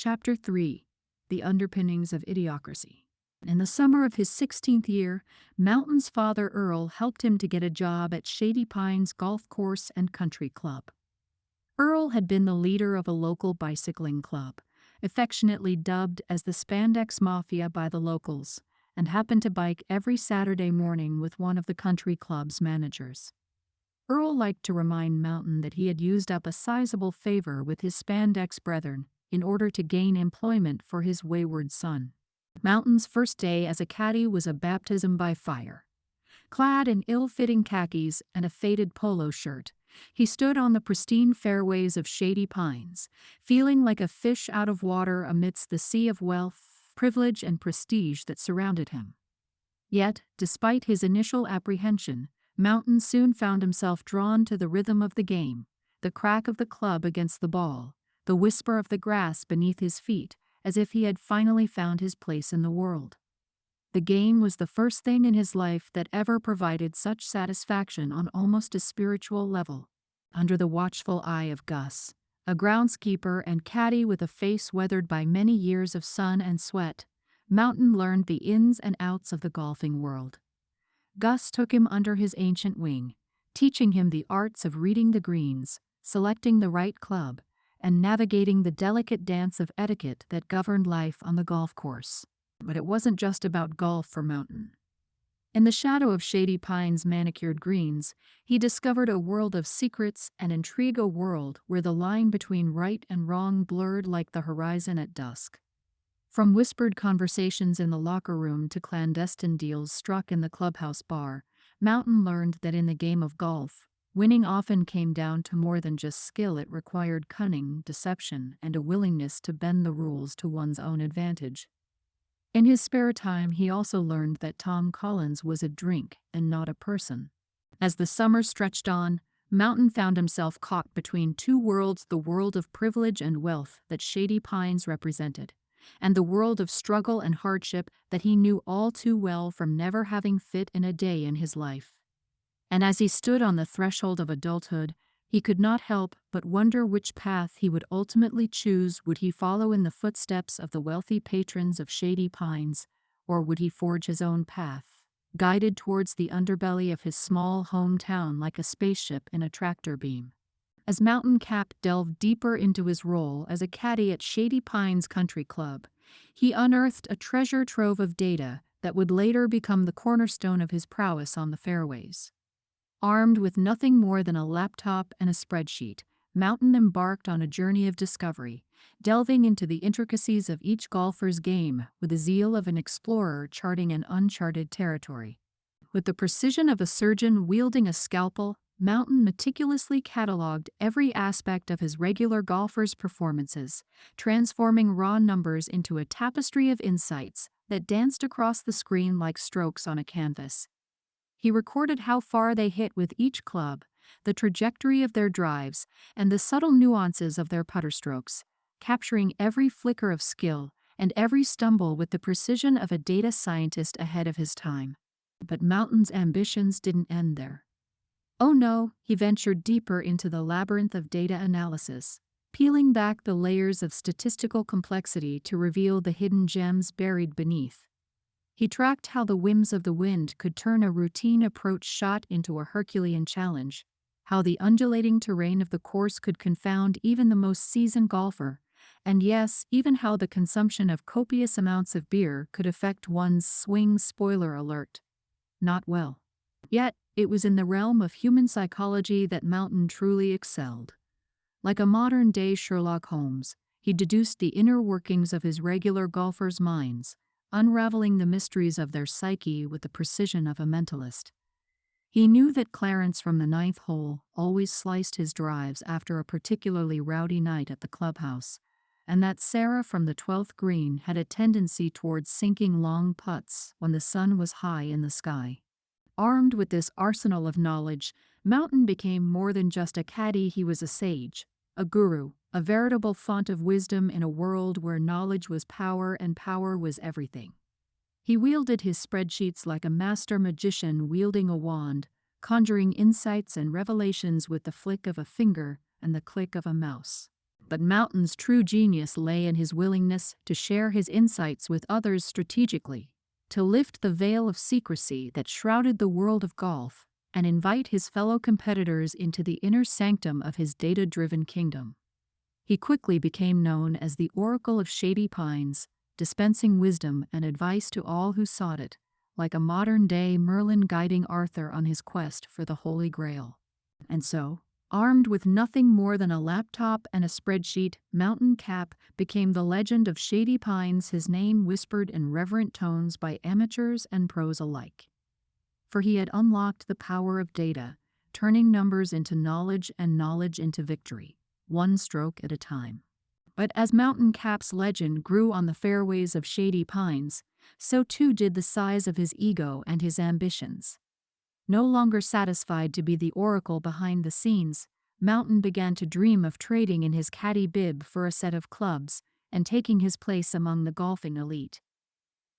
Chapter 3: The Underpinnings of Idiocracy. In the summer of his 16th year, Mountain's father Earl helped him to get a job at Shady Pines Golf Course and Country Club. Earl had been the leader of a local bicycling club, affectionately dubbed as the Spandex Mafia by the locals, and happened to bike every Saturday morning with one of the country club's managers. Earl liked to remind Mountain that he had used up a sizable favor with his spandex brethren in order to gain employment for his wayward son. Mountain's first day as a caddy was a baptism by fire. Clad in ill-fitting khakis and a faded polo shirt, he stood on the pristine fairways of Shady Pines, feeling like a fish out of water amidst the sea of wealth, privilege, and prestige that surrounded him. Yet, despite his initial apprehension, Mountain soon found himself drawn to the rhythm of the game, the crack of the club against the ball, the whisper of the grass beneath his feet, as if he had finally found his place in the world. The game was the first thing in his life that ever provided such satisfaction on almost a spiritual level. Under the watchful eye of Gus, a groundskeeper and caddy with a face weathered by many years of sun and sweat, Mountain learned the ins and outs of the golfing world. Gus took him under his ancient wing, teaching him the arts of reading the greens, selecting the right club, and navigating the delicate dance of etiquette that governed life on the golf course. But it wasn't just about golf for Mountain. In the shadow of Shady Pines' manicured greens, he discovered a world of secrets and intrigue, a world where the line between right and wrong blurred like the horizon at dusk. From whispered conversations in the locker room to clandestine deals struck in the clubhouse bar, Mountain learned that in the game of golf, winning often came down to more than just skill. It required cunning, deception, and a willingness to bend the rules to one's own advantage. In his spare time, he also learned that Tom Collins was a drink and not a person. As the summer stretched on, Mountain found himself caught between two worlds: the world of privilege and wealth that Shady Pines represented, and the world of struggle and hardship that he knew all too well from never having fit in a day in his life. And as he stood on the threshold of adulthood, he could not help but wonder which path he would ultimately choose. Would he follow in the footsteps of the wealthy patrons of Shady Pines, or would he forge his own path, guided towards the underbelly of his small hometown like a spaceship in a tractor beam? As Mountain Cap delved deeper into his role as a caddy at Shady Pines Country Club, he unearthed a treasure trove of data that would later become the cornerstone of his prowess on the fairways. Armed with nothing more than a laptop and a spreadsheet, Mountain embarked on a journey of discovery, delving into the intricacies of each golfer's game with the zeal of an explorer charting an uncharted territory. With the precision of a surgeon wielding a scalpel, Mountain meticulously cataloged every aspect of his regular golfer's performances, transforming raw numbers into a tapestry of insights that danced across the screen like strokes on a canvas. He recorded how far they hit with each club, the trajectory of their drives, and the subtle nuances of their putter strokes, capturing every flicker of skill and every stumble with the precision of a data scientist ahead of his time. But Mountain's ambitions didn't end there. Oh no, he ventured deeper into the labyrinth of data analysis, peeling back the layers of statistical complexity to reveal the hidden gems buried beneath. He tracked how the whims of the wind could turn a routine approach shot into a Herculean challenge, how the undulating terrain of the course could confound even the most seasoned golfer, and yes, even how the consumption of copious amounts of beer could affect one's swing. Spoiler alert: not well. Yet, it was in the realm of human psychology that Mountain truly excelled. Like a modern-day Sherlock Holmes, he deduced the inner workings of his regular golfers' minds, unraveling the mysteries of their psyche with the precision of a mentalist. He knew that Clarence from the 9th hole always sliced his drives after a particularly rowdy night at the clubhouse, and that Sarah from the 12th green had a tendency towards sinking long putts when the sun was high in the sky. Armed with this arsenal of knowledge, Mountain became more than just a caddy. He was a sage, a guru, a veritable font of wisdom in a world where knowledge was power and power was everything. He wielded his spreadsheets like a master magician wielding a wand, conjuring insights and revelations with the flick of a finger and the click of a mouse. But Mountain's true genius lay in his willingness to share his insights with others strategically, to lift the veil of secrecy that shrouded the world of golf, and invite his fellow competitors into the inner sanctum of his data-driven kingdom. He quickly became known as the Oracle of Shady Pines, dispensing wisdom and advice to all who sought it, like a modern-day Merlin guiding Arthur on his quest for the Holy Grail. And so, armed with nothing more than a laptop and a spreadsheet, Mountain Cap became the legend of Shady Pines, his name whispered in reverent tones by amateurs and pros alike. For he had unlocked the power of data, turning numbers into knowledge and knowledge into victory, one stroke at a time. But as Mountain Cap's legend grew on the fairways of Shady Pines, so too did the size of his ego and his ambitions. No longer satisfied to be the oracle behind the scenes, Mountain began to dream of trading in his caddy bib for a set of clubs and taking his place among the golfing elite.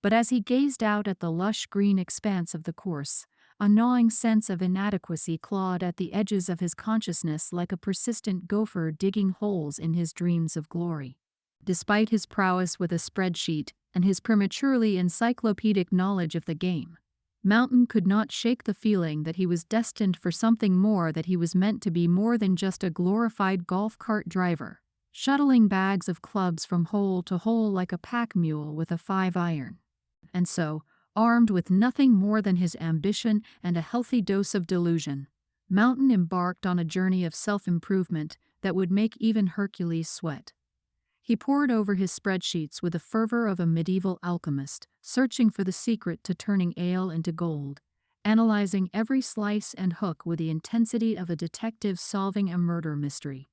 But as he gazed out at the lush green expanse of the course, a gnawing sense of inadequacy clawed at the edges of his consciousness like a persistent gopher digging holes in his dreams of glory. Despite his prowess with a spreadsheet and his prematurely encyclopedic knowledge of the game, Mountain could not shake the feeling that he was destined for something more, that he was meant to be more than just a glorified golf cart driver, shuttling bags of clubs from hole to hole like a pack mule with a 5-iron. And so, armed with nothing more than his ambition and a healthy dose of delusion, Mountain embarked on a journey of self-improvement that would make even Hercules sweat. He pored over his spreadsheets with the fervor of a medieval alchemist, searching for the secret to turning ale into gold, analyzing every slice and hook with the intensity of a detective solving a murder mystery.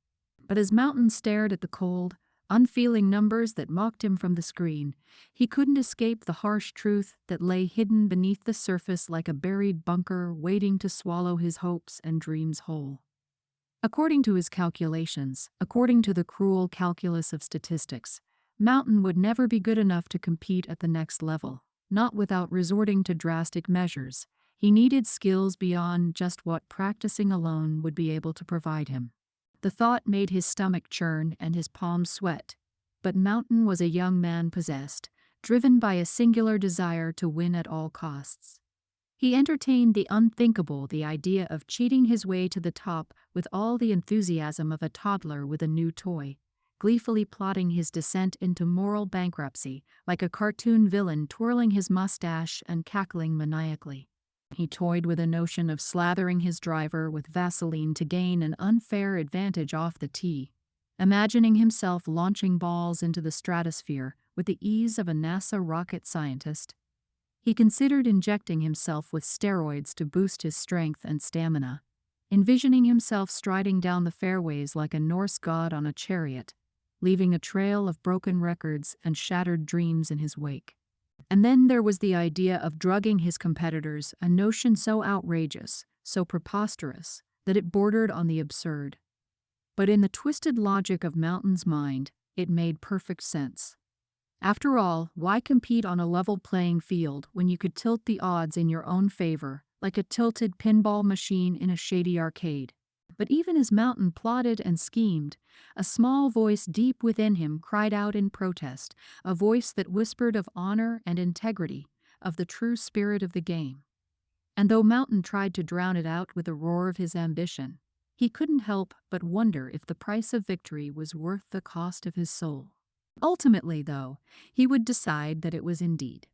But as Mountain stared at the cold, unfeeling numbers that mocked him from the screen, he couldn't escape the harsh truth that lay hidden beneath the surface like a buried bunker waiting to swallow his hopes and dreams whole. According to his calculations, according to the cruel calculus of statistics, Mountain would never be good enough to compete at the next level, not without resorting to drastic measures. He needed skills beyond just what practicing alone would be able to provide him. The thought made his stomach churn and his palms sweat, but Mountain was a young man possessed, driven by a singular desire to win at all costs. He entertained the unthinkable, the idea of cheating his way to the top with all the enthusiasm of a toddler with a new toy, gleefully plotting his descent into moral bankruptcy like a cartoon villain twirling his mustache and cackling maniacally. He toyed with the notion of slathering his driver with Vaseline to gain an unfair advantage off the tee, imagining himself launching balls into the stratosphere with the ease of a NASA rocket scientist. He considered injecting himself with steroids to boost his strength and stamina, envisioning himself striding down the fairways like a Norse god on a chariot, leaving a trail of broken records and shattered dreams in his wake. And then there was the idea of drugging his competitors, a notion so outrageous, so preposterous, that it bordered on the absurd. But in the twisted logic of Mountain's mind, it made perfect sense. After all, why compete on a level playing field when you could tilt the odds in your own favor, like a tilted pinball machine in a shady arcade? But even as Mountain plotted and schemed, a small voice deep within him cried out in protest, a voice that whispered of honor and integrity, of the true spirit of the game. And though Mountain tried to drown it out with the roar of his ambition, he couldn't help but wonder if the price of victory was worth the cost of his soul. Ultimately, though, he would decide that it was indeed.